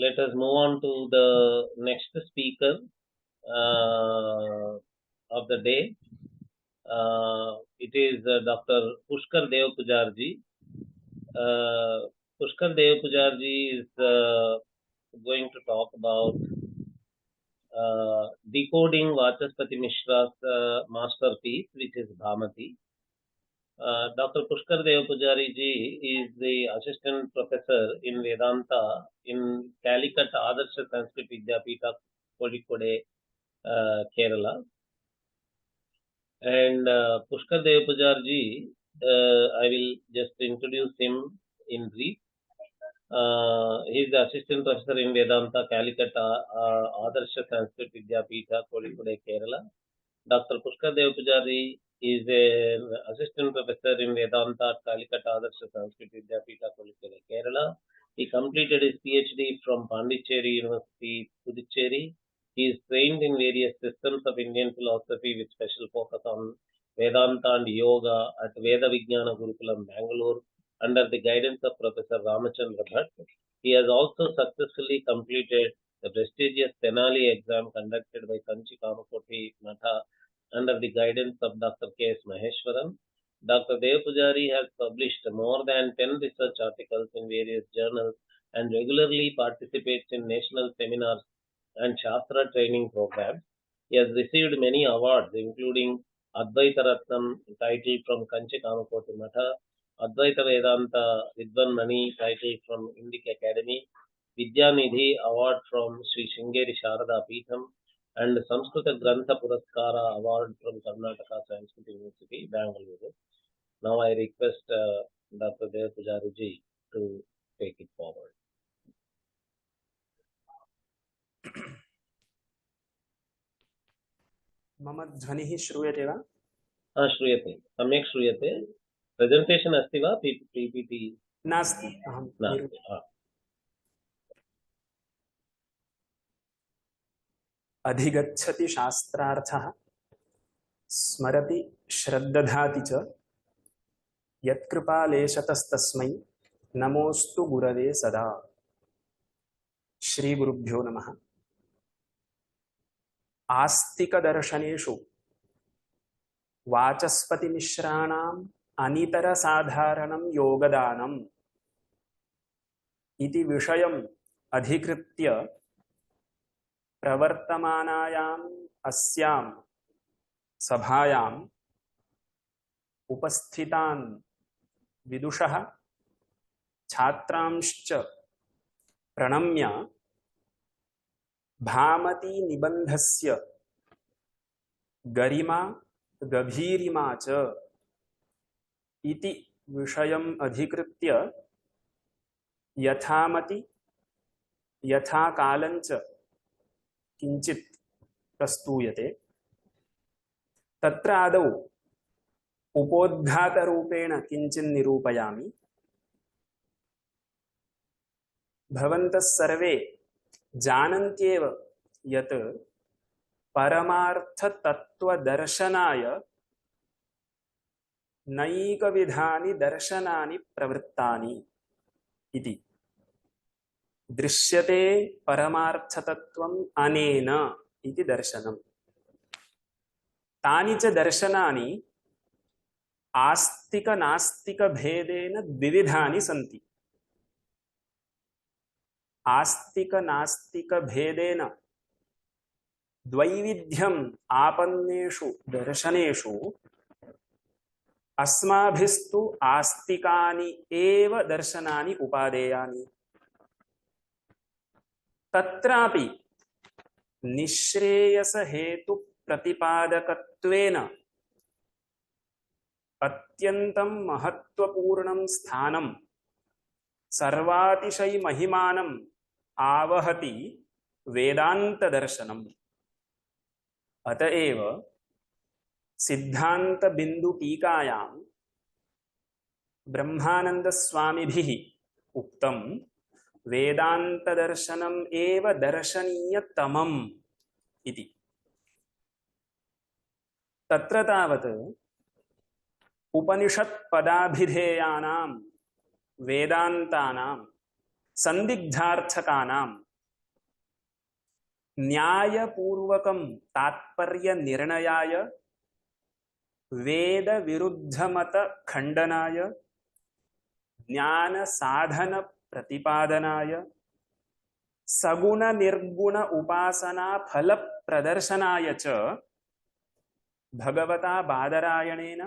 let us move on to the next speaker of the day. It is Dr. Pushkar Dev Pujarji. Pushkar Dev Pujarji is going to talk about decoding Vachaspati Mishra's masterpiece, which is Bhamati. Dr. Pushkar Dev Pujari ji is the assistant professor in Vedanta in Calicut Adarsh Sanskrit Vidyapita, Kozhikode, Kerala. And Pushkar Dev Pujari ji, I will just introduce him in brief. He is the assistant professor in Vedanta, Calicut Adarsh Sanskrit Vidyapita, Kozhikode, Kerala. Dr. Pushkar Dev Pujari is an assistant professor in Vedanta at Calicut Adarsh Sanskrit Vidyapita, Kozhikode, Kerala. He completed his PhD from Pondicherry University, Puducherry. He is trained in various systems of Indian philosophy with special focus on Vedanta and Yoga at Veda Vijnana Gurukulam, Bangalore, under the guidance of Professor Ramachandra Bhatt. He has also successfully completed the prestigious Tenali exam conducted by Kanchi Kamakoti Matha under the guidance of Dr. K.S. Maheshwaran. Dr. Dev Pujari has published more than 10 research articles in various journals and regularly participates in national seminars and Shastra training programs. He has received many awards, including Advaita Ratnam title from Kanchi Kamakoti Matha, Advaita Vedanta Vidwan Mani title from Indic Academy, Vidyanidhi Award from Sri Sringeri Sharada Peetham, and Samskrita Grantha Puraskara Award from Karnataka Sanskrit University, Bangalore. Now I request Dr. Dev Pujari ji to take it forward. मम ध्वनिः श्रूयते वा? श्रूयते, सम्यक् श्रूयते. प्रेजेंटेशन् अस्ति वा? PPT नास्ति. अधिगच्छति शास्त्रार्थः स्मरति श्रद्दधाति च यत्कृपालेशतस्तस्मै नमोस्तु गुरवे सदा. श्री गुरुभ्यो नमः. आस्तिकदर्शनेषु वाचस्पतिमिश्राणाम् अनितरसाधारणं योगदानम् इति विषयम् अधिकृत्य प्रवर्तमानायाम् अस्यां सभायाम् उपस्थितान् विदुषः छात्रांश्च प्रणम्य भामती निबन्धस्य गरिमा गभीरिमा च इति विषयम् अधिकृत्य यथामति यथाकालञ्च किञ्चित् प्रस्तूयते. तत्र आदौ उपोद्घातरूपेण किञ्चित् निरूपयामि. भवन्तः सर्वे जानन्त्येव यत् परमार्थतत्त्वदर्शनाय नैकविधानि दर्शनानि प्रवृत्तानि इति. दृश्यते परमार्थतत्त्वम् अनेन इति दर्शनम्. तानि च दर्शनानि आस्तिक-नास्तिकभेदेन द्विविधानि सन्ति. आस्तिक-नास्तिकभेदेन द्वैविध्यम् आपन्नेषु दर्शनेषु अस्माभिस्तु आस्तिकानि एव दर्शनानि उपादेयानि. तत्रापि निःश्रेयसहेतुप्रतिपादकत्वेन अत्यन्तं महत्त्वपूर्णं स्थानं सर्वातिशयमहिमानम् आवहति वेदान्तदर्शनम्. अतएव सिद्धान्तबिन्दुटीकायां ब्रह्मानन्दस्वामिभिः उक्तं वेदान्तदर्शनम् एव दर्शनीयतमम् इति. तत्र तावत् उपनिषत्पदाभिधेयानां वेदान्तानां संदिग्धार्थकानां न्यायपूर्वकं तात्पर्य निर्णयाय वेद विरुद्धमत खंडनाय ज्ञान साधन प्रतिपादनाय सगुण निर्गुण उपासना फल प्रदर्शनाय च भगवता बादरायणेन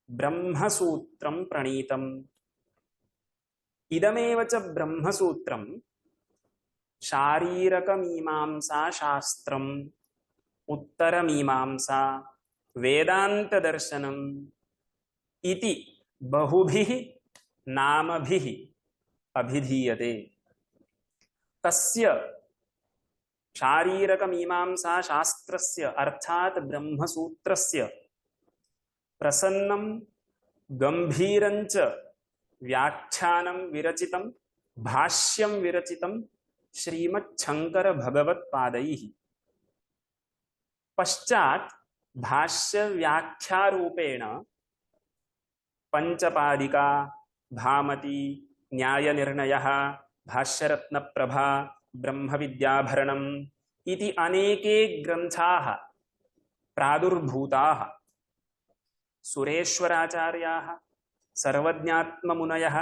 ब्रह्मसूत्रं प्रणीतम्। इदमेव च ब्रह्मसूत्रं शारीरकमीमांसा शास्त्रम् उत्तरमीमांसा वेदान्तदर्शनम् इति बहुभिः नामभिः अभिधीयते। तस्य शारीरकमीमांसा शास्त्रस्य अर्थात् ब्रह्मसूत्रस्य प्रसन्नं गंभीरञ्च व्याख्यानं विरचितं भाष्यं विरचितं श्रीमच्छंकर भगवत्पादैः। पश्चात् भाष्य व्याख्यारूपेण पंचपादिका भामती न्यायनिर्णयः भाष्यरत्नप्रभा ब्रह्मविद्याभरणम् इति अनेके ग्रन्थाः प्रादुर्भूताः। सुरेश्वराचार्याः सर्वज्ञात्ममुनयः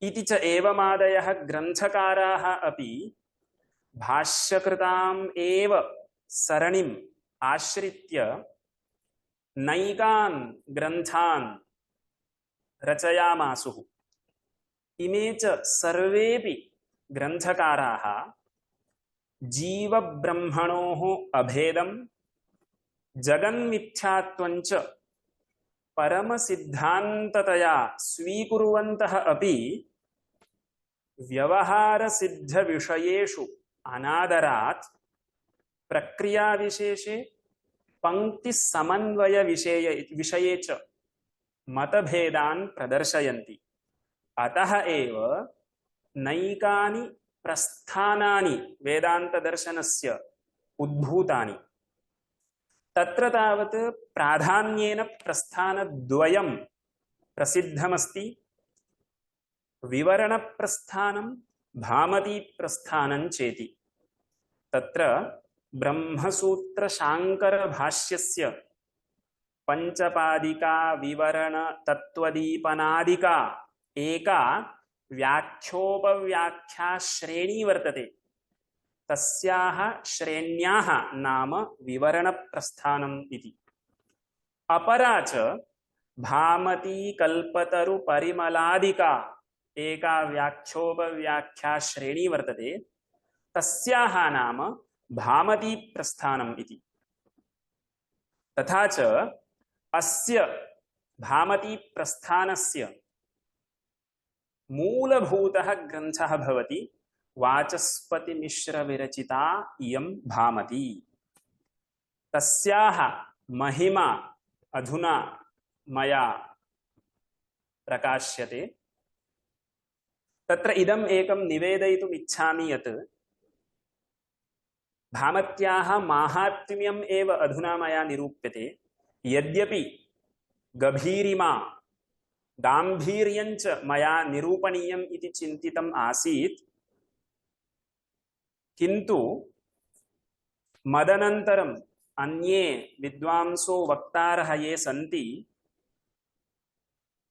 इति च एवमादयः ग्रन्थकाराः अपि भाष्यकृताम् एव सरणिम् आश्रित्य नैकान् ग्रन्थान् रचयामासुः। इमे च सर्वेपि ग्रन्थकाराः जीवब्रह्मणोः अभेदं जगन्मिथ्यात्वञ्च परमसिद्धान्ततया स्वीकुर्वन्तः अपि व्यवहारसिद्धविषयेषु अनादरात् प्रक्रियाविशेषे पंक्तिसमन्वयविषये च मतभेदान् प्रदर्शयन्ति। अतः एव नैकानि प्रस्थानानि वेदान्तदर्शनस्य उद्भूतानि। तत्र तावत् प्राधान्येन प्रस्थानद्वयं प्रसिद्धमस्ति। विवरणप्रस्थानं भामतीप्रस्थानं चेति। तत्र ब्रह्मसूत्रशाङ्करभाष्यस्य पंचपादिका विवरण तत्त्वदीपनादिका एका व्याख्योपव्याख्या श्रेणी वर्तते। तस्याः श्रेण्याः नाम विवरणप्रस्थानम् इति। अपरा च भामती कल्पतरु परिमलादिका एका व्याख्योपव्याख्या श्रेणी वर्तते। तस्याः नाम भामती प्रस्थानम् इति। तथा च अस्य भामती प्रस्थानस्य मूलभूतः ग्रन्थः भवति वाचस्पतिमिश्रविरचिता इयं भामती। तस्याः महिमा अधुना मया प्रकाश्यते। तत्र इदम् एकं निवेदयितुम् इच्छामि यत् भामत्याः माहात्म्यम् एव अधुना मया निरूप्यते। यद्यपि गभीरिमा गाम्भीर्यञ्च मया निरूपणीयम् इति चिन्तितम् आसीत्, किन्तु मदनन्तरम् अन्ये विद्वांसो वक्तारः ये सन्ति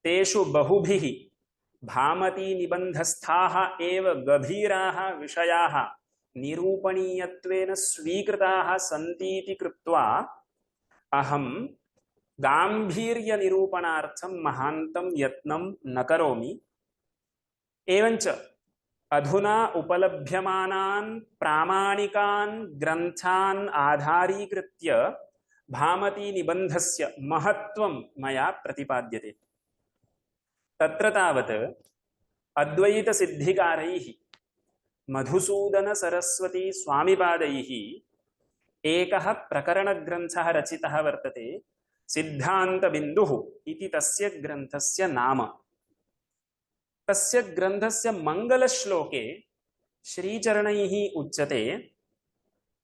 तेषु बहुभिः भामती निबन्धस्थाः एव गभीराः विषयाः निरूपणीयत्वेन स्वीकृताः सन्तीति कृत्वा अहं गाम्भीर्यनिरूपणार्थं महान्तं यत्नं न करोमि। एवञ्च अधुना उपलभ्यमानान् प्रामाणिकान् ग्रन्थान् आधारीकृत्य भामती निबन्धस्य महत्त्वं मया प्रतिपाद्यते। तत्र तावत् अद्वैतसिद्धिकारैः मधुसूदन सरस्वती स्वामिपादैः एकः प्रकरणग्रन्थः रचितः वर्तते। सिद्धान्तबिन्दुः इति तस्य ग्रन्थस्य नाम। तस्य ग्रन्थस्य मङ्गलश्लोके श्रीचरणैः उच्यते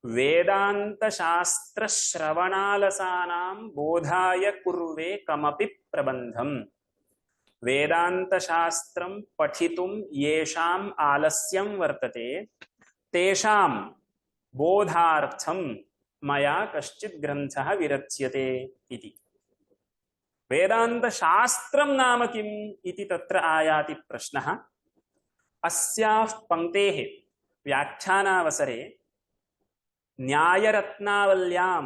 वेदान्तशास्त्रश्रवणालसानां बोधाय कुर्वे कमपि प्रबन्धम्। वेदान्तशास्त्रं पठितुं येषाम् आलस्यं वर्तते तेषां बोधार्थं मया कश्चित् ग्रन्थः विरच्यते इति। वेदान्तशास्त्रं नाम किम् इति तत्र आयाति प्रश्नः। अस्याः पङ्क्तेः व्याख्यानावसरे न्यायरत्नावल्यां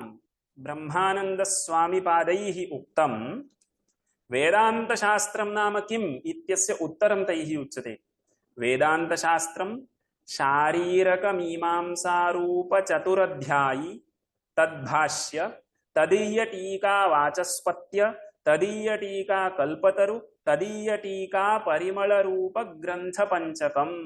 ब्रह्मानन्दस्वामिपादैः उक्तं वेदान्तशास्त्रं नाम किम् इत्यस्य उत्तरं तैः उच्यते। वेदान्तशास्त्रं शारीरकमीमांसारूपचतुरध्यायी तद्भाष्य तदीयटीका वाचस्पत्य तदीयटीका कल्पतरु तदीयटीका परिमलरूपग्रन्थपञ्चकम्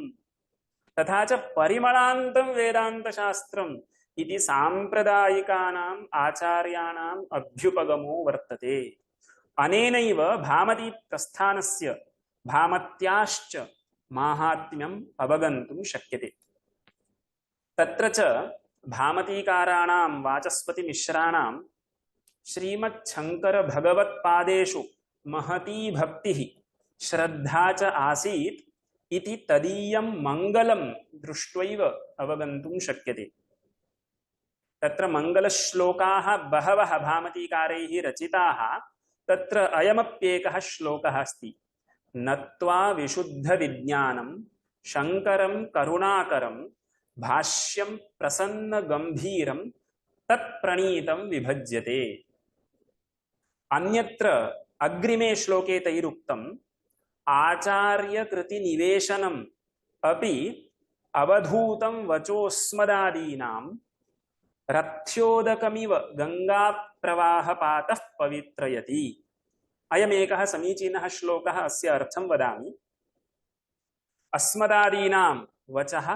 तथा च परिमलान्तं वेदान्तशास्त्रम् इति साम्प्रदायिकानाम् आचार्याणाम् अभ्युपगमो वर्तते। अनेनैव भामती प्रस्थानस्य भामत्याश्च माहात्म्यम् अवगन्तुं शक्यते। तत्र च भामतीकाराणां वाचस्पतिमिश्राणां श्रीमच्छङ्करभगवत्पादेषु महती भक्तिः श्रद्धा च आसीत् इति तदीयं मङ्गलं दृष्ट्वैव अवगन्तुं शक्यते। तत्र मङ्गलश्लोकाः बहवः भामतीकारैः रचिताः। तत्र अयमप्येकः श्लोकः अस्ति। नत्वा विशुद्धविज्ञानं शङ्करं करुणाकरं भाष्यं प्रसन्नगम्भीरं तत्प्रणीतं विभज्यते। अन्यत्र अग्रिमे श्लोके तैरुक्तम् आचार्यकृतिनिवेशनम् अपि अवधूतं वचोस्मदादीनां रथ्योदकमिव गङ्गाप्रवाहपातः पवित्रयति। अयमेकः समीचीनः श्लोकः। अस्य अर्थं वदामि। अस्मदादीनां वचः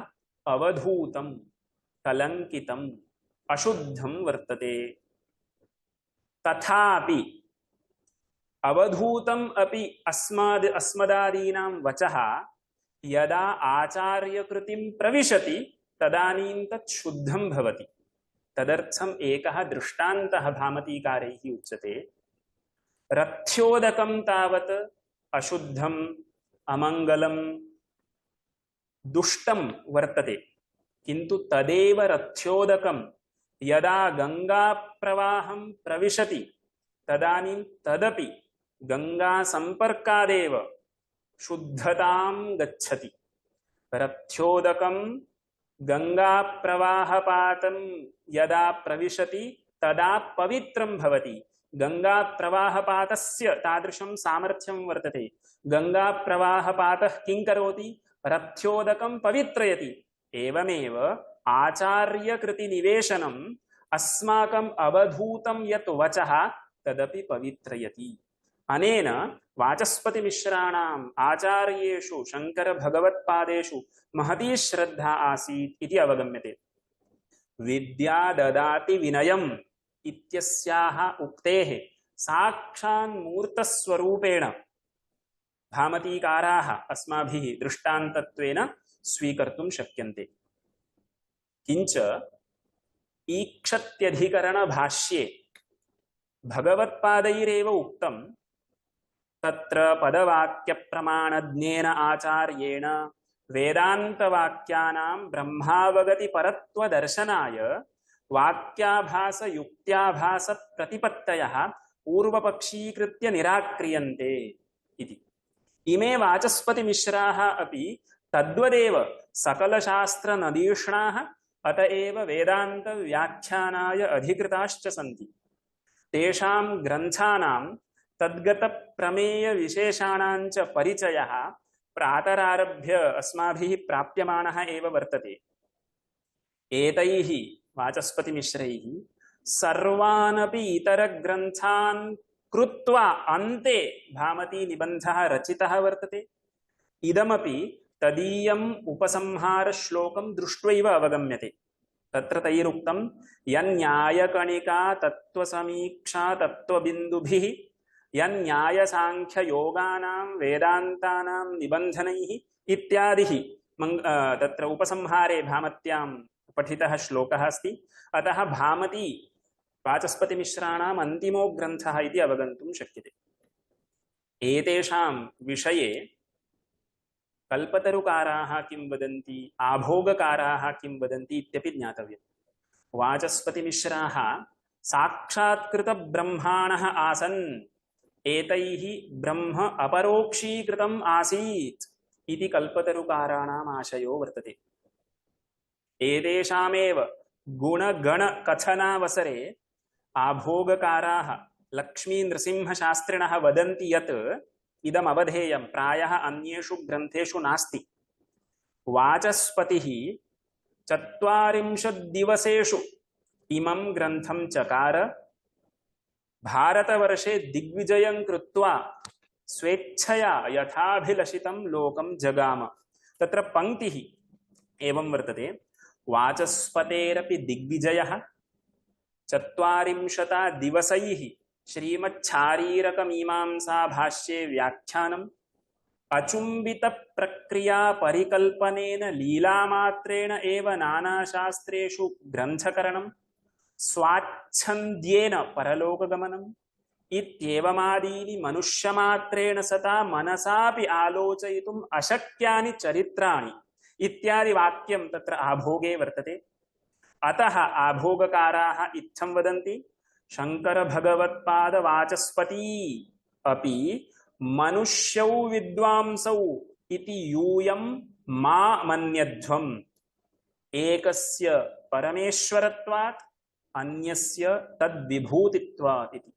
अवधूतं कलङ्कितम् अशुद्धं वर्तते। तथापि अवधूतम् अपि अस्मदादीनां वचः यदा आचार्यकृतिं प्रविशति तदानीं तत् शुद्धं भवति। तदर्थम् एकः दृष्टान्तः भामतीकारैः उच्यते। रथ्योदकं तावत् अशुद्धम् अमङ्गलं दुष्टं वर्तते, किन्तु तदेव रथ्योदकं यदा गङ्गाप्रवाहं प्रविशति तदानीं तदपि गङ्गासम्पर्कादेव शुद्धतां गच्छति। रथ्योदकं गङ्गाप्रवाहपातं यदा प्रविशति तदा पवित्रं भवति। गङ्गाप्रवाहपातस्य तादृशं सामर्थ्यं वर्तते। गङ्गाप्रवाहपातः किं करोति? रथ्योदकं पवित्रयति। एवमेव आचार्यकृतिनिवेशनम् अस्माकम् अवधूतं यत् वचः तदपि पवित्रयति। अनेन वाचस्पतिमिश्राणाम् आचार्येषु शङ्करभगवत्पादेषु महती श्रद्धा आसीत् इति अवगम्यते। विद्या ददाति विनयम् इत्यस्याः उक्तेः साक्षान्मूर्तस्वरूपेण भामतीकाराः अस्माभिः दृष्टान्तत्वेन स्वीकर्तुं शक्यन्ते। किञ्च ईक्षत्यधिकरणभाष्ये भगवत्पादैरेव उक्तं तत्र पदवाक्यप्रमाणज्ञेन आचार्येण वेदान्तवाक्यानां ब्रह्मावगतिपरत्वदर्शनाय वाक्याभासयुक्त्याभासप्रतिपत्तयः पूर्वपक्षीकृत्य निराक्रियन्ते इति। इमे वाचस्पतिमिश्राः अपि तद्वदेव सकलशास्त्रनदीष्णाः अतएव वेदान्तव्याख्यानाय अधिकृताश्च सन्ति। तेषां ग्रन्थानां तद्गतप्रमेयविशेषाणां च परिचयः प्रातरारभ्य अस्माभिः प्राप्यमाणः एव वर्तते। एतैः वाचस्पतिमिश्रैः सर्वानपि इतरग्रन्थान् कृत्वा अन्ते भामतीनिबन्धः रचितः वर्तते। इदमपि तदीयम् उपसंहारश्लोकं दृष्ट्वैव अवगम्यते। तत्र तैरुक्तं यन्न्यायकणिका तत्त्वसमीक्षा तत्त्वबिन्दुभिः यन्न्यायसाङ्ख्ययोगानां वेदान्तानां निबन्धनैः इत्यादिः तत्र उपसंहारे भामत्यां पठितः श्लोकः अस्ति। अतः भामती वाचस्पतिमिश्राणाम् अन्तिमो ग्रन्थः इति अवगन्तुं शक्यते। एतेषां विषये कल्पतरुकाराः किं वदन्ति, आभोगकाराः किं वदन्ति इत्यपि ज्ञातव्यम्। वाचस्पतिमिश्राः साक्षात्कृतब्रह्माणः आसन्, एतैः ब्रह्म अपरोक्षीकृतम् आसीत् इति कल्पतरुकाराणाम् आशयो वर्तते। एतेषामेव गुणगणकथनावसरे आभोगकाराः लक्ष्मीनृसिंहशास्त्रिणः वदन्ति यत् इदम् अवधेयं प्रायः अन्येषु ग्रन्थेषु नास्ति। वाचस्पतिः 40 दिवसेषु इमं ग्रन्थं चकार, भारतवर्षे दिग्विजयं कृत्वा स्वेच्छया यथाभिलषितं लोकं जगाम। तत्र पंक्तिः एवं वर्तते, वाचस्पतेरपि दिग्विजयः 40 दिवसैः श्रीमच्छारीरकमीमांसा भाष्ये व्याख्यानम् अचुम्बित प्रक्रिया परिकल्पनेन लीलामात्रेण एव नानाशास्त्रेषु ग्रन्थकरणं स्वाच्छन्द्येन परलोकगमनम् इत्येवमादीनि मनुष्यमात्रेण सता मनसापि आलोचयितुम् अशक्यानि चरित्राणि इत्यादि वाक्यं तत्र आभोगे वर्तते। अतः आभोगकाराः इत्थं वदन्ति, शंकर भगवत्पाद वाचस्पति अपि मनुष्यौ विद्वांसौ इति यूयं मा मन्यध्वम्, एकस्य परमेश्वरत्वात् अन्यस्य तद्विभूतित्वात् इति।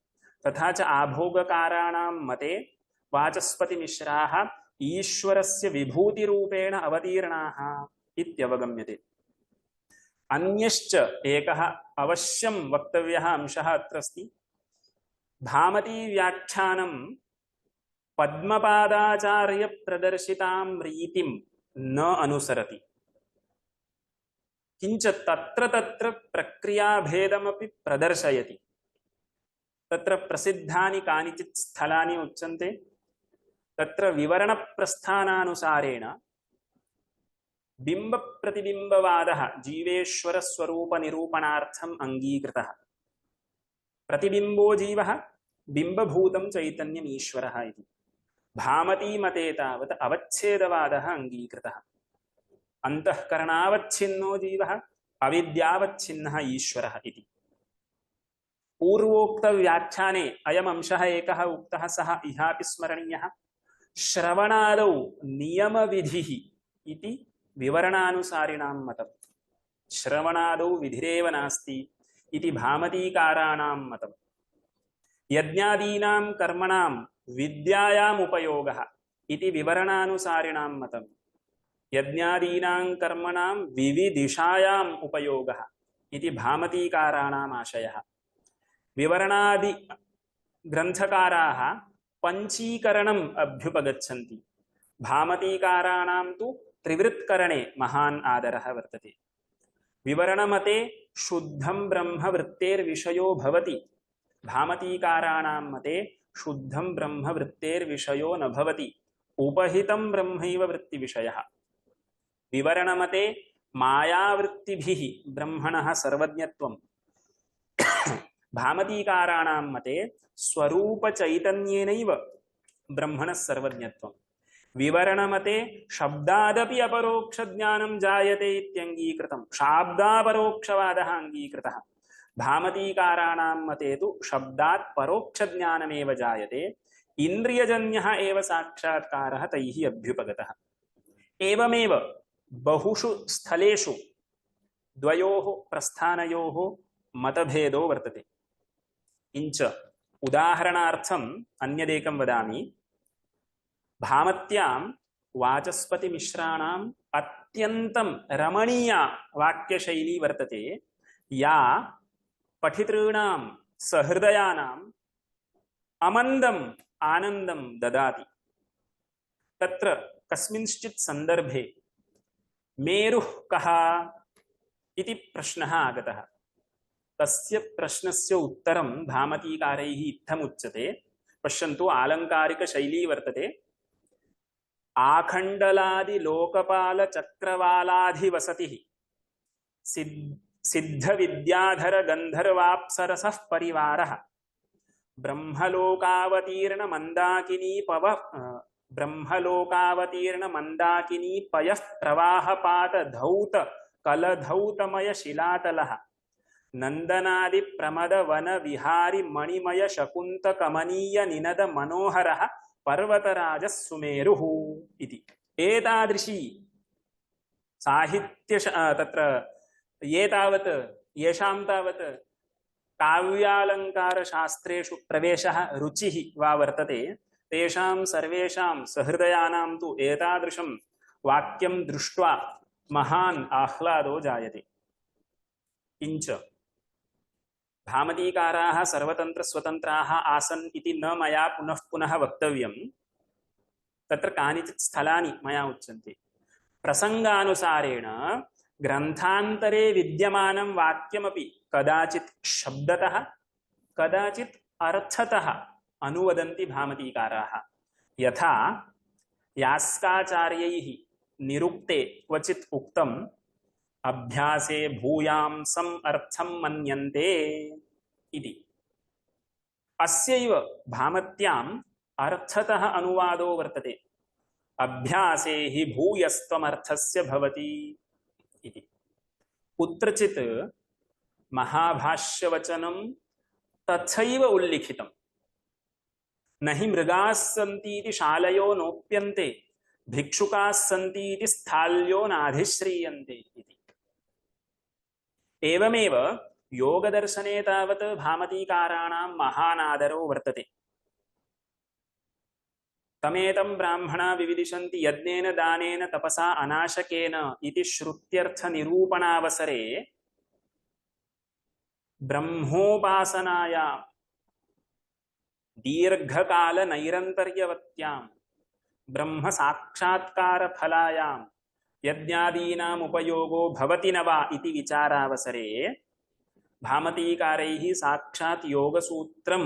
तथा च आभोगकाराणां मते वाचस्पतिमिश्राः ईश्वरस्य विभूतिरूपेण अवतीर्णाः इत्यवगम्यते। अन्यश्च एकः अवश्यं वक्तव्यः अंशः अत्र अस्ति। भामती व्याख्यानं पद्मपादाचार्य प्रदर्शितां रीतिं न अनुसरति, किंच तत्र तत्र प्रक्रियाभेदमपि प्रदर्शयति। तत्र प्रसिद्धानि कानिचित् स्थलानि उच्यन्ते। तत्र विवरणप्रस्थानानुसारेण बिंब प्रतिबिंबवादः जीवेश्वर स्वरूप निरूपणार्थम् अंगीकृतः। प्रतिबिंबो जीवः, बिंबभूतं चैतन्यम् ईश्वरः इति। भामती मते तावत् अवच्छेदवादः अंगीकृतः। अंतःकरणावच्छिन्नो जीवः, अविद्यावच्छिन्नः ईश्वरः इति। पूर्वोक्त व्याख्याने अयम् अंशः एकः उक्तः, सः इहापि स्मरणीयः। श्रवणादौ नियमविधिः इति विवरणानुसारिणां मतम्। श्रवणादौ विधिरेव नास्ति इति भामतीकाराणां मतम्। यज्ञादीनां कर्मणां विद्यायाम् उपयोगः इति विवरणानुसारिणां मतम्। यज्ञादीनां कर्मणां विविदिषायाम् उपयोगः इति भामतीकाराणाम् आशयः। विवरणादि ग्रन्थकाराः पंचीकरणम् अभ्युपगच्छन्ति। भामतीकाराणां तु त्रिवृत्करणे महान् आदरः वर्तते। विवरणमते शुद्धं ब्रह्म वृत्तेर्विषयो भवति, भामतीकाराणां मते शुद्धं ब्रह्म वृत्तेर्विषयो न भवति, उपहितं ब्रह्मैव वृत्तिविषयः। विवरणमते मायावृत्तिभिः ब्रह्मणः सर्वज्ञत्वं, भामतीकाराणां मते स्वरूपचैतन्येनैव ब्रह्मणः सर्वज्ञत्वं। विवरणमते शब्दादपि अपरोक्षज्ञानं जायते इत्यङ्गीकृतं, शाब्दापरोक्षवादः अङ्गीकृतः। भामतीकाराणां मते तु शब्दात् परोक्षज्ञानमेव जायते, इन्द्रियजन्यः एव साक्षात्कारः तैः अभ्युपगतः। एवमेव बहुषु स्थलेषु द्वयोः प्रस्थानयोः मतभेदो वर्तते। किञ्च उदाहरणार्थम् अन्यदेकं वदामि। भामत्यां वाचस्पतिमिश्राणाम् अत्यन्तं रमणीया वाक्यशैली वर्तते, या पठितॄणां सहृदयानाम् अमन्दम् आनन्दं ददाति। तत्र कस्मिंश्चित् सन्दर्भे मेरुः कः इति प्रश्नः आगतः। तस्य प्रश्नस्य उत्तरं भामतीकारैः इत्थमुच्यते। पश्यन्तु, आलङ्कारिकशैली वर्तते। आखण्डलादि लोकपाल चक्रवालाधिवसतिः सिद्ध विद्याधर गन्धर्वाप्सरसः परिवारः ब्रह्मलोकावतीर्ण मंदाकिनी पयः प्रवाहपात धौत कलधौतमय शिलातलः नंदनादि प्रमद वन विहारी मणिमय शकुंत कमनीय निनद मनोहरः पर्वतराजः सुमेरुः इति। एतादृशी साहित्य तत्र एतावत् येषां तावत् काव्यालंकार शास्त्रेषु प्रवेशः रुचिः वा वर्तते तेषां सर्वेषां सहृदयानां तु एतादृशं वाक्यं दृष्ट्वा महान् आह्लादो जायते। किञ्च भामतीकाराः सर्वतन्त्र स्वतन्त्राः आसन् इति न मया पुनः पुनः वक्तव्यं। तत्र कानिचित् स्थलानि मया उच्यन्ते। प्रसंगानुसारेण ग्रन्थान्तरे विद्यमानं वाक्यमपि कदाचित् शब्दतः कदाचित् अर्थतः अनुवदन्ति भामतीकाराः। यथा यास्काचार्यैः निरुक्ते क्वचित् उक्तम् अभ्यासे भूयांसम् अर्थं मन्यन्ते इति। अस्यैव भामत्याम् अर्थतः अनुवादो वर्तते अभ्यासे हि भूयस्त्वमर्थस्य भवति इति। कुत्रचित् महाभाष्यवचनं तथैव उल्लिखितम् न हि मृगाः सन्तीति शालयो नोप्यन्ते भिक्षुकाः सन्तीति स्थाल्यो नाधिश्रीयन्ते इति। एवमेव योगदर्शने तावत् भामतीकाराणां महानादरो वर्तते। तमेतं ब्राह्मणा विविदिशन्ति यज्ञेन दानेन तपसा अनाशकेन इति श्रुत्यर्थ निरूपणावसरे ब्रह्मोपासनायां दीर्घकाल नैरन्तर्यवत्यां ब्रह्म साक्षात्कार फलायां यज्ञादीनाम् उपयोगो भवति न वा इति विचारावसरे भामतीकारैः साक्षात् योगसूत्रं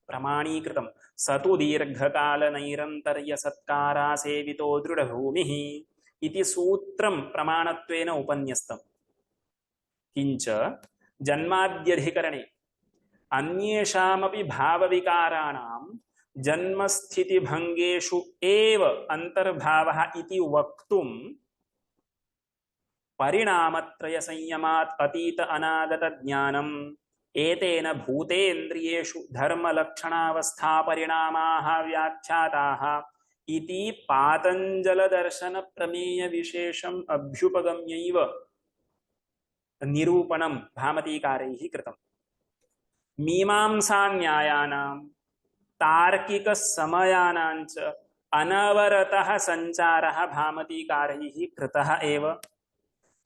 प्रमाणीकृतं स तु दीर्घकाल नैरन्तर्य सत्कारा सेवितो दृढभूमिः इति सूत्रं प्रमाणत्वेन उपन्यस्तम्। किञ्च जन्माद्यधिकरणे अन्येषामपि भावविकाराणां जन्मस्थितिभङ्गेषु एव अन्तर्भावः इति वक्तुं परिणामत्रय संयमात् अतीत अनागत ज्ञानम् एतेन भूतेन्द्रियेषु धर्मलक्षणावस्था परिणामाः व्याख्याताः इति पातञ्जल दर्शन प्रमेय विशेषम् अभ्युपगम्यैव निरूपणं भामतीकारैः कृतम्। मीमांसा न्यायानां तार्किक समयानां च अनवरतः संचारः भामतीकारैः कृतः एव।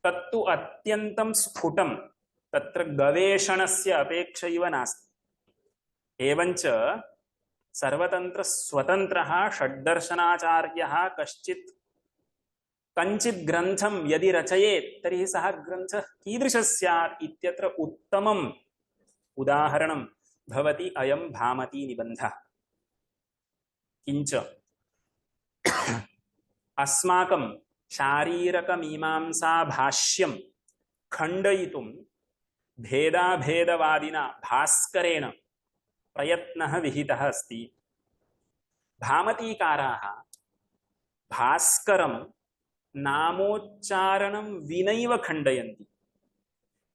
तत्तु अत्यन्तं स्फुटं तत्र गवेषणस्य अपेक्षैव नास्ति। एवञ्च सर्वतन्त्र स्वतन्त्रः षड्दर्शनाचार्यः कञ्चित् ग्रन्थं यदि रचयेत् तर्हि सः ग्रन्थः कीदृशः स्यात् इत्यत्र उत्तमम् उदाहरणं भवति अयं भामती निबन्धः। किञ्च अस्माकं शारीरकमीमांसा भाष्यं खण्डयितुं भेदाभेदवादिना भास्करेण प्रयत्नः विहितः अस्ति। भामतीकाराः भास्करं नामोच्चारणं विनैव खण्डयन्ति।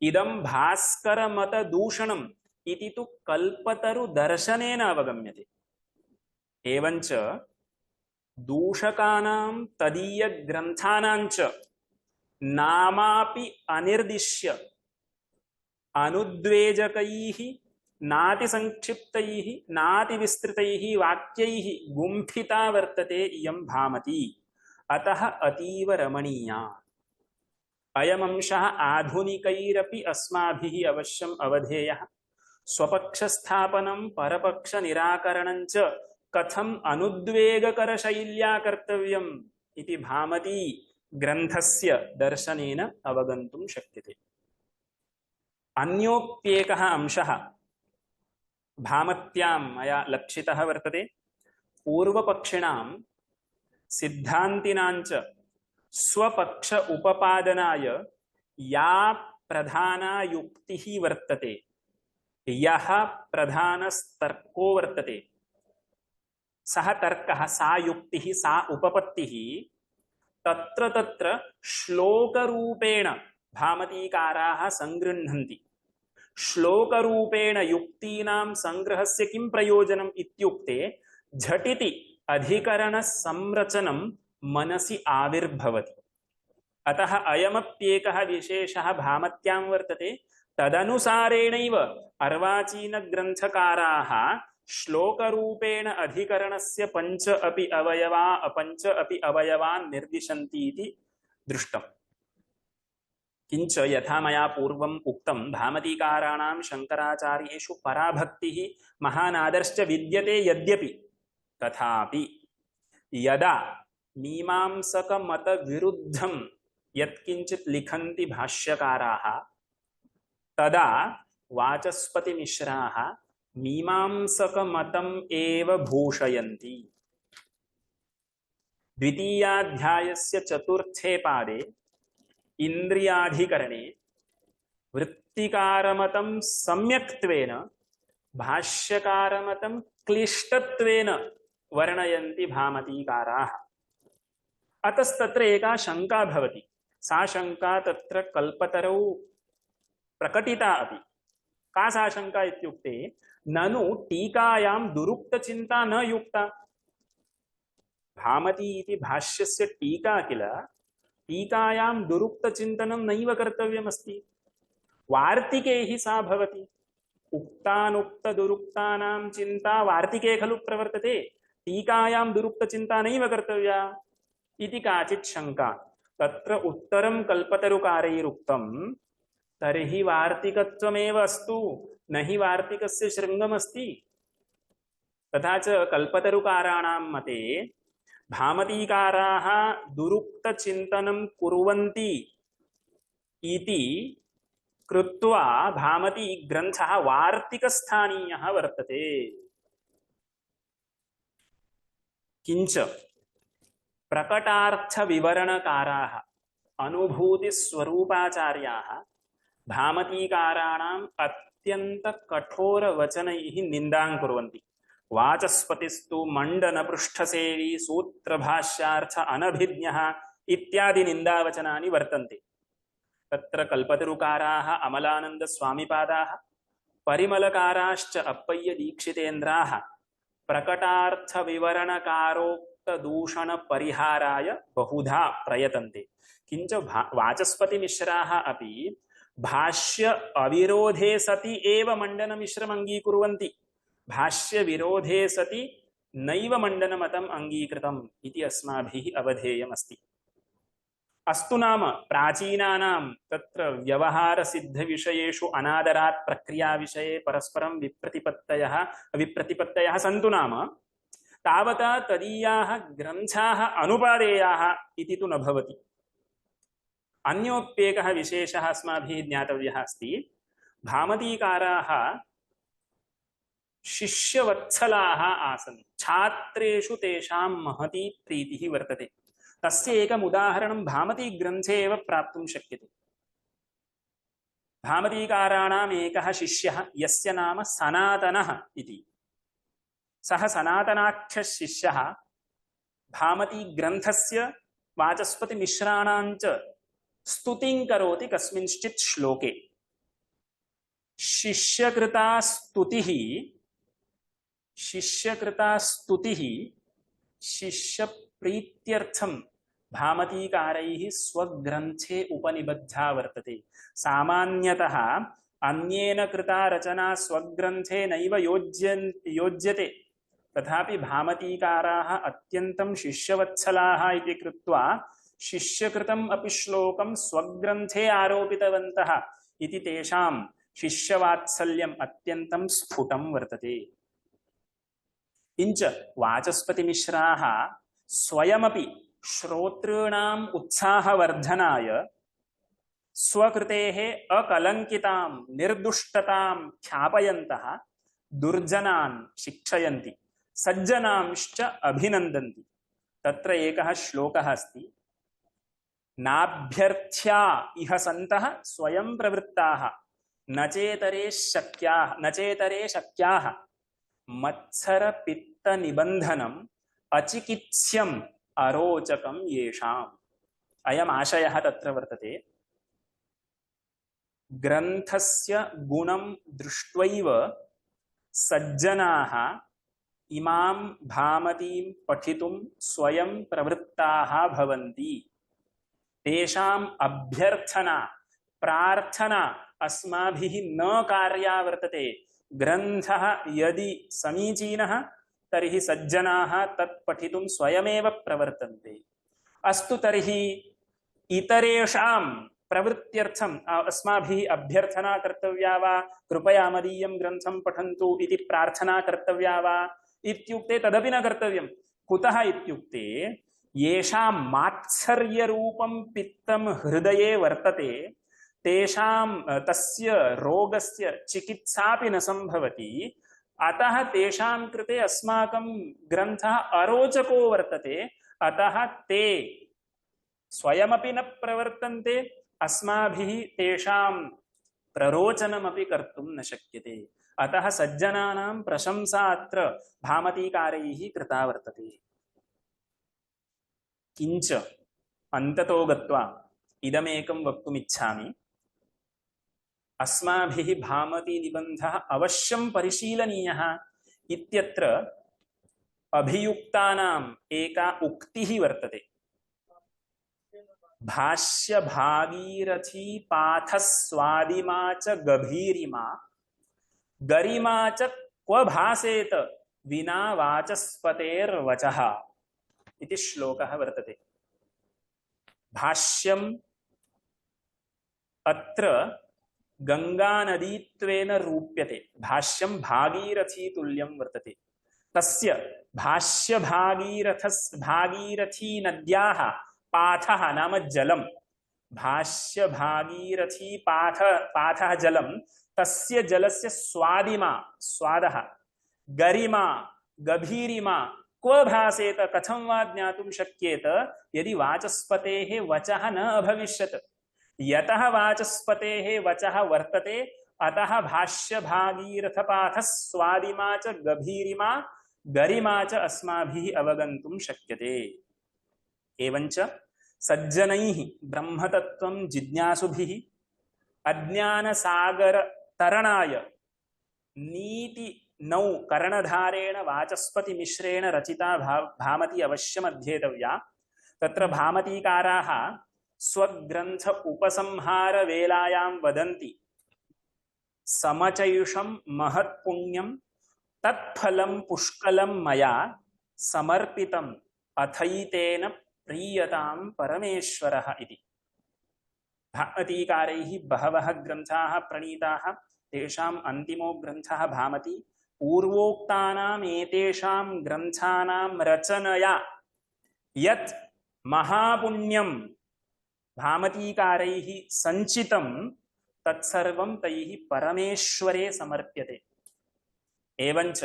इदं भास्करमतदूषणम् इति तु कल्पतरुदर्शनेन अवगम्यते। एवञ्च दूषकानां तदीयग्रन्थानां च नामापि अनिर्दिश्य अनुद्वेजकैः नातिसंक्षिप्तैः नातिविस्तृतैः वाक्यैः गुम्फिता वर्तते इयं भामती। अतः अतीव रमणीया। अयमंशः आधुनिकैरपि अस्माभिः अवश्यम् अवधेयः। स्वपक्षस्थापनं परपक्षनिराकरणं च कथम् अनुद्वेगकरशैल्या कर्तव्यम् इति भामती ग्रन्थस्य दर्शनेन अवगन्तुं शक्यते। अन्योप्येकः अंशः भामत्यां मया लक्षितः वर्तते। पूर्वपक्षिणां सिद्धान्तिनां च स्वपक्ष उपपादनाय या प्रधाना युक्तिः वर्तते यः प्रधानस्तर्को वर्तते सः तर्कः, सा युक्तिः, सा उपपत्तिः तत्र तत्र श्लोकरूपेण भामतीकाराः सङ्गृह्णन्ति। श्लोकरूपेण युक्तीनां संग्रहस्य किं प्रयोजनम् इत्युक्ते झटिति अधिकरणसंरचनं मनसि आविर्भवति। अतः अयमप्येकः विशेषः भामत्यां वर्तते। तदनुसारेणैव अर्वाचीनग्रन्थकाराः श्लोकरूपेण अधिकरणस्य पञ्च अपि अवयवान् निर्दिशन्ति इति दृष्टम्। किंच यथा मया पूर्वम् उक्तं भामतीकाराणां शंकराचार्येषु पराभक्तिः महानादर्श्च विद्यते यद्यपि, तथापि यदा मीमांसकमतविरुद्धं यत्किंचित् लिखन्ति भाष्यकाराः तदा वाचस्पतिमिश्राः मीमांसकमतम् एव भूषयन्ति। द्वितीयाध्यायस्य चतुर्थे पादे इंद्रियाधिकरणे वृत्तिकारमतं सम्यक्त्वेन भाष्यकारमतं क्लिष्टत्वेन वर्णयन्ति भामतीकाराः। अतस्तत्र एका शंका भवति। सा शंका तत्र कल्पतरौ प्रकटिता अपि। का सा शंका इत्युक्ते ननु टीकायां दुरुक्तचिन्ता न युक्ता। भामती इति भाष्यस्य टीका किल, टीकायां दुरुक्तचिन्तनं नैव कर्तव्यमस्ति। वार्तिके हि सा भवति। उक्तानुक्तदुरुक्तानां चिन्ता वार्तिके खलु प्रवर्तते, टीकायां दुरुक्तचिन्ता नैव कर्तव्या इति काचित् शङ्का। तत्र उत्तरं कल्पतरुकारैरुक्तं तर्हि वार्तिकत्वमेव अस्तु, न हि वार्तिकस्य शृङ्गमस्ति। तथा च कल्पतरुकाराणां मते भामतीकाराः दुरुक्तचिन्तनं कुर्वन्ति इति कृत्वा भामती ग्रन्थः वार्तिकस्थानीयः वर्तते। किंच प्रकटार्थविवरणकाराः अनुभूतिस्वरूपाचार्याः भामतीकाराणाम् अत्यन्तकठोरवचनैः निन्दां कुर्वन्ति। वाचस्पतिस्तु मंडनपृष्ठसेवी सूत्रभाष्यार्थ अनभिज्ञः इत्यादि निन्दावचनानि वर्तन्ते। तत्र कल्पतरुकाराः अमलानन्दस्वामिपादाः, परिमलकाराश्च अप्पय्यदीक्षितेन्द्राः प्रकटार्थविवरणकारोक्तदूषणपरिहाराय बहुधा प्रयतन्ते। किंच वाचस्पतिमिश्राः अपि भाष्य अविरोधे सति एव मंडनमिश्रम् अङ्गीकुर्वन्ति। भाष्य विरोधे सति नैव मंडनमतम् अंगीकृतम् इति अस्माभिः अवधेयमस्ति। अस्तु नाम प्राचीनानां तत्र व्यवहारसिद्धविषयेषु अनादरात् प्रक्रियाविषये परस्परं विप्रतिपत्तयः सन्तु नाम तावता तदीयाः ग्रन्थाः अनुपादेयाः इति तु न भवति। अन्योप्येकः विशेषः अस्माभिः ज्ञातव्यः अस्ति। भामतीकाराः शिष्यवत्सलाः आसन्। छात्रेषु तेषां महती प्रीतिः वर्तते। तस्य एकम् उदाहरणं भामती ग्रन्थे एव प्राप्तुं शक्यते। भामतीकाराणाम् एकः शिष्यः यस्य नाम सनातनः इति, सः सनातनाख्यः शिष्यः भामती ग्रन्थस्य वाचस्पतिमिश्राणां च स्तुतिं करोति कस्मिंश्चित् श्लोके। शिष्यकृता स्तुतिः शिष्यप्रीत्यर्थं भामतीकारैः स्वग्रन्थे उपनिबद्धा वर्तते। सामान्यतः अन्येन कृता रचना स्वग्रन्थे नैव योज्यते। तथापि भामतीकाराः अत्यन्तं शिष्यवत्सलाः इति कृत्वा शिष्यकृतम् अपि श्लोकं स्वग्रन्थे आरोपितवन्तः इति तेषां शिष्यवात्सल्यम् अत्यन्तं स्फुटं वर्तते। किंच वाचस्पतिमिश्राः स्वयमपि श्रोतॄणाम् उत्साहवर्धनाय स्वकृतेः अकलंकितां निर्दुष्टतां ख्यापयन्तः दुर्जनान् शिक्षयन्ति, सज्जनांश्च अभिनन्दन्ति। तत्र एकः श्लोकः अस्ति। नाभ्यर्थ्या इह सन्तः स्वयं प्रवृत्ताः नचेतरे शक्याः मत्सर पित्त निबंधनम अचिकित्स्यम अरोचकम येषाम्। अयम् आशयः तत्र वर्तते। ग्रन्थस्य गुणं दृष्ट्वैव सज्जनाः इमां भामतीं पठितुं स्वयं प्रवृत्ताः भवन्ति। तेषाम् अभ्यर्थना प्रार्थना अस्माभिः न कार्या वर्तते। ग्रन्थः यदि समीचीनः तर्हि सज्जनाः तत् पठितुं स्वयमेव प्रवर्तन्ते। अस्तु तर्हि इतरेषां प्रवृत्त्यर्थम् अस्माभिः अभ्यर्थना कर्तव्या वा, कृपया मदीयं ग्रन्थं पठन्तु इति प्रार्थना कर्तव्या वा इत्युक्ते तदपि न कर्तव्यम्। कुतः इत्युक्ते येषां मात्सर्यरूपं पित्तं हृदये वर्तते तेषां तस्य रोगस्य चिकित्सापि न सम्भवति। अतः तेषां कृते अस्माकं ग्रन्थः अरोचको वर्तते। अतः ते स्वयमपि न प्रवर्तन्ते, अस्माभिः तेषां प्ररोचनमपि कर्तुं न शक्यते। अतः सज्जनानां प्रशंसा अत्र भामतीकारैः कृता वर्तते। किञ्च अन्ततो गत्वा इदमेकं वक्तुमिच्छामि। अस्माभिः भामतीनिबन्धः अवश्यं परिशीलनीयः इत्यत्र अभियुक्तानाम् एका उक्तिः वर्तते। भाष्य भागीरथी पाठः स्वादिमा च गभीरिमा गरिमा च क्व भासेत विना वाचस्पतेर्वचः इति श्लोकः वर्तते। भाष्यम् अत्र गंगानदीत्वेन रूप्यते। भाष्यं भागीरथी तुल्यं वर्तते। तस्य भाष्य भागीरथी नद्याः पाठः नाम जलम, भाष्य भागीरथी पाठः जलम, तस्य जलस्य स्वादिमा स्वादः, गरिमा गभीरिमा क्व भासेत कथं वा ज्ञातुं शक्येत यदि वाचस्पतेः वचः न अभविष्यत्। यतः वाचस्पतेः वचः वर्तते अतः भाष्य भागीरथपाठः स्वादिमा च गभीरिमा गरिमा च अस्माभिः अवगन्तुं शक्यते। एवञ्च सज्जनैः ब्रह्मतत्त्वं जिज्ञासुभिः अज्ञानसागर तरणाय नीति नौ कर्णधारेण वाचस्पति मिश्रेण रचिता भामती अवश्यम् अध्येतव्या। तत्र भामतीकाराः स्वग्रन्थ उपसंहार वेलायां वदन्ति समचयुषं महत्पुण्यं तत्फलं पुष्कलं मया समर्पितम् अथैतेन प्रीयतां परमेश्वरः इति। भामतीकारैः बहवः ग्रन्थाः प्रणीताः। तेषाम् अन्तिमो ग्रन्थः भामती। पूर्वोक्तानाम् एतेषां ग्रन्थानां रचनया यत् महापुण्यं भामतीकारैः सञ्चितं तत्सर्वं तैः परमेश्वरे समर्प्यते। एवञ्च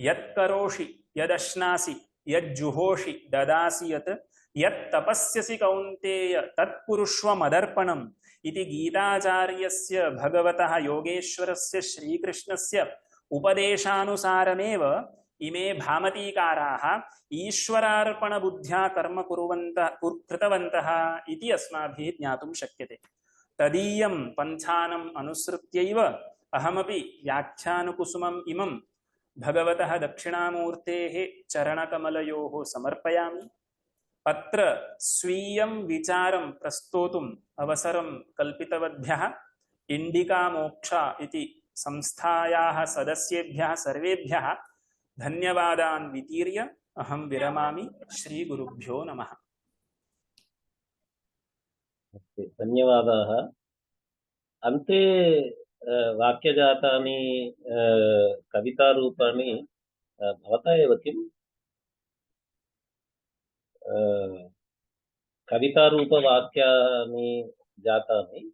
यत् करोषि यदश्नासि यज्जुहोषि ददासि यत् यत्तपस्यसि कौन्तेय तत्कुरुष्व मदर्पणम् इति गीताचार्यस्य भगवतः योगेश्वरस्य श्रीकृष्णस्य उपदेशानुसारमेव इमे भामतीकाराः ईश्वरार्पणबुद्ध्या कर्म कृतवन्तः इति अस्माभिः ज्ञातुं शक्यते। तदीयं पन्थानम् अनुसृत्यैव अहमपि व्याख्यानकुसुमम् इमं भगवतः दक्षिणामूर्तेः चरणकमलयोः समर्पयामि। अत्र स्वीयं विचारं प्रस्तोतुम् अवसरं कल्पितवद्भ्यः इंडिका मोक्षा इति संस्थायाः सदस्येभ्यः सर्वेभ्यः धन्यवादान् वितीर्य अहं विरमामि। श्रीगुरुभ्यो नमः। धन्यवादाः। अन्ते वाक्यजातानि कवितारूपाणि भवता एव किम्? कवितारूपवाक्यानि जातानि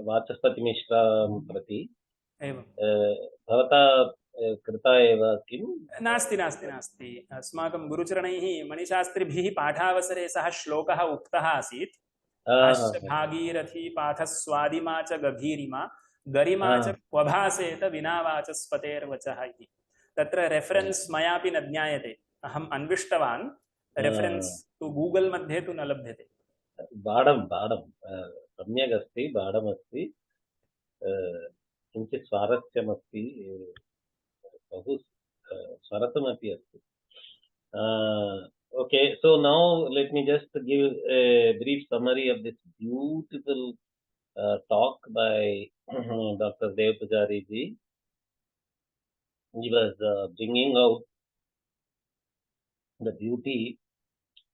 वाचस्पतिमिश्रां प्रति भवता कृता एव किम्? नास्ति नास्ति नास्ति। अस्माकं गुरुचरणैः मणिशास्त्रिभिः पाठावसरे सः श्लोकः उक्तः आसीत्। भाष्य ah, भागीरथी पाथ स्वादिमा च गभीरिमा गरिमा च ah, क्वभासेत विना वाचस्पतेर्वचः इति तत्र रेफरेन्स् मयापि न ज्ञायते अहम् अन्विष्टवान् रेफरेन्स् ah. तु गूगल् मध्ये तु न लभ्यते बाढं सम्यक् अस्ति बाढमस्ति किञ्चित् स्वारस्यमस्ति बहु स्वरसमपि अस्ति okay, so now let me just give a brief summary of this beautiful talk by Dr. Dev Pujari ji. He was bringing out the beauty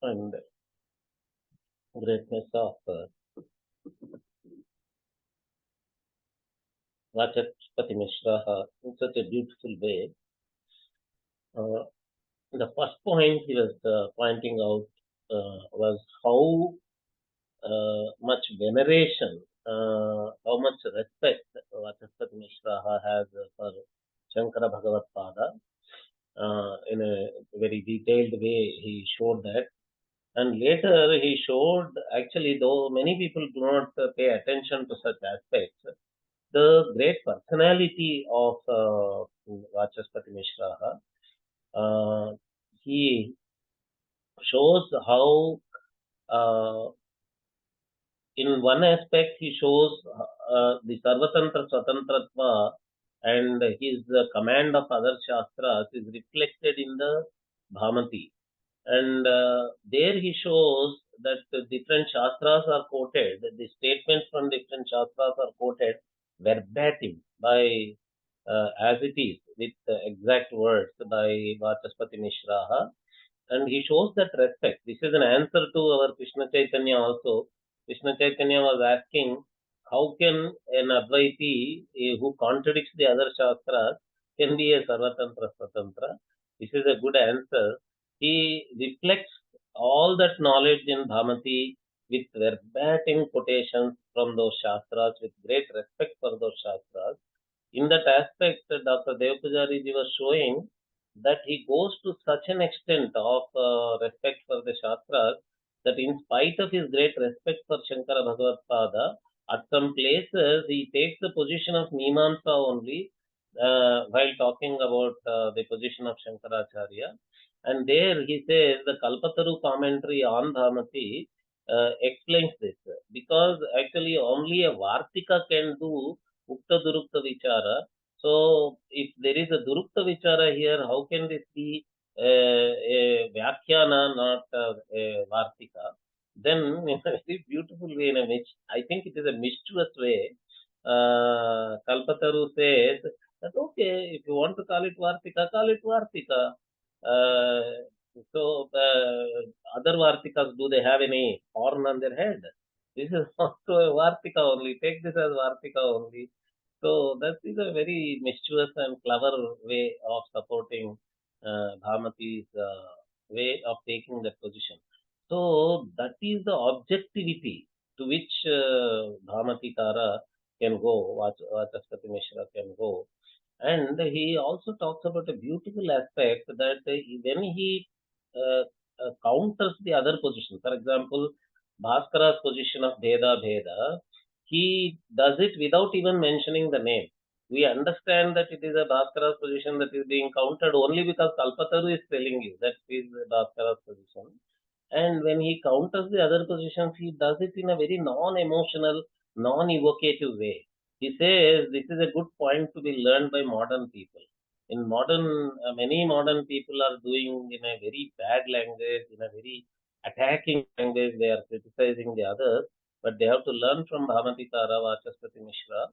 and greatness of Vachaspati Mishra in such a beautiful way. The first point he was pointing out was how much veneration, how much respect Vachaspati Mishra has for Shankara Bhagavad Pada. In a very detailed way, he showed that. And later he showed, actually, though many people do not pay attention to such aspects, the great personality of Vachaspati Mishra. He shows how, in one aspect, he shows the Sarvatantra Swatantratva and his command of other Shastras is reflected in the Bhamati. And there he shows that different Shastras are quoted, the statements from different Shastras are quoted verbatim by as it is with exact words by Vachaspati Mishra, and he shows that respect. This is an answer to our Krishna Chaitanya also. Krishna Chaitanya was asking, how can an Advaiti who contradicts the other Shastras can be a Sarvatantra Swatantra? This is a good answer. He reflects all that knowledge in Bhamati with verbatim quotations from those Shastras with great respect for those Shastras. In that aspect, Dr. Devpujari ji was showing that he goes to such an extent of respect for the Shastras that in spite of his great respect for Shankara Bhagavad Pada, at some places he takes the position of Mimamsa only while talking about the position of Shankaracharya. And there he says the Kalpataru commentary on Bhamati explains this because actually only a Vartika can do Ukta Durukta Vichara. So, if there is a Durukta Vichara here, how can this be a Vyakhyana, not a Vartika? Then, in a very beautiful way, I think it is a mischievous way, Kalpataru says that, okay, if you want to call it Vartika, call it Vartika. Other Vartikas, do they have any horn on their head? This is also a Vartika only. Take this as Vartika only. So that is a very mischievous and clever way of supporting Bhamati's way of taking that position. So that is the objectivity to which Bhamati Tara can go, Vachaspati Mishra can go. And he also talks about a beautiful aspect that when he counters the other position, for example, Bhaskara's position of Bheda Bheda, he does it without even mentioning the name. We understand that it is a Bhaskara's position that is being countered only because Kalpataru is telling you that is Bhaskara's position. And when he counters the other positions, he does it in a very non-emotional, non-evocative way. He says this is a good point to be learned by modern people. In modern, many modern people are doing in a very bad language, in a very attacking language, they are criticizing the others, but they have to learn from Bhamati Tara, Vachaspati Mishra,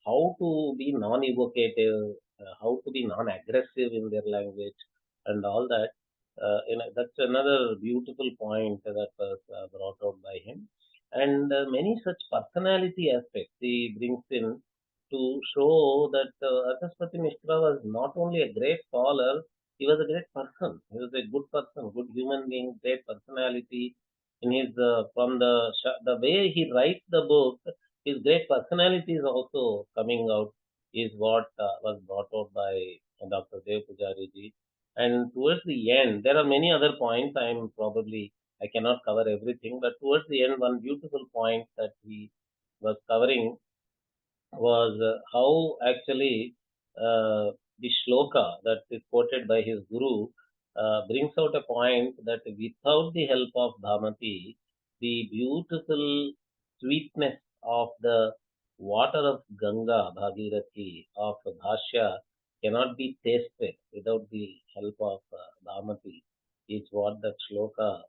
how to be non-evocative, how to be non-aggressive in their language, and all that. That's another beautiful point that was brought out by him. And many such personality aspects he brings in to show that Vachaspati Mishra was not only a great scholar, he was a great person. He was a good person, good human being, great personality. In his from the way he writes the book, his great personality is also coming out. Is what was brought out by Dr. Dev Pujari ji. And towards the end, there are many other points I am probably I cannot cover everything, but towards the end, one beautiful point that he was covering was how actually the shloka that is quoted by his guru brings out a point that without the help of Dhamati, the beautiful sweetness of the water of Ganga, Bhagirathi, of Bhashya cannot be tasted without the help of Dhamati, is what that shloka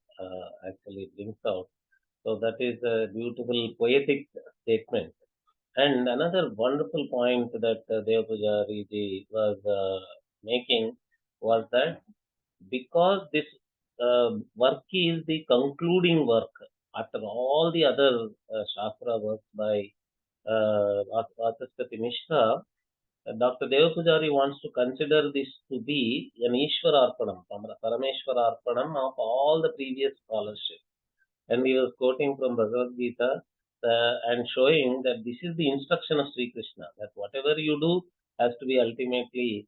actually brings out. So that is a beautiful poetic statement. And another wonderful point that Dev Pujari ji was making was that because this work is the concluding work after all the other Shastra works by Vachaspati Mishra, Dr. Dev Pujari wants to consider this to be an Ishwararpanam, Parameshwararpanam of all the previous scholarship. And he was quoting from Bhagavad Gita and showing that this is the instruction of Sri Krishna, that whatever you do has to be ultimately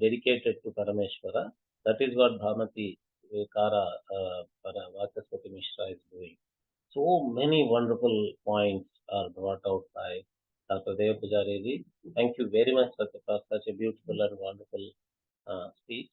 dedicated to Parameshwara. That is what Bhamati Vikara Vachaspati Mishra is doing. So many wonderful points are brought out by Dr. Dev Pujari ji. Thank you very much for such a beautiful and wonderful speech.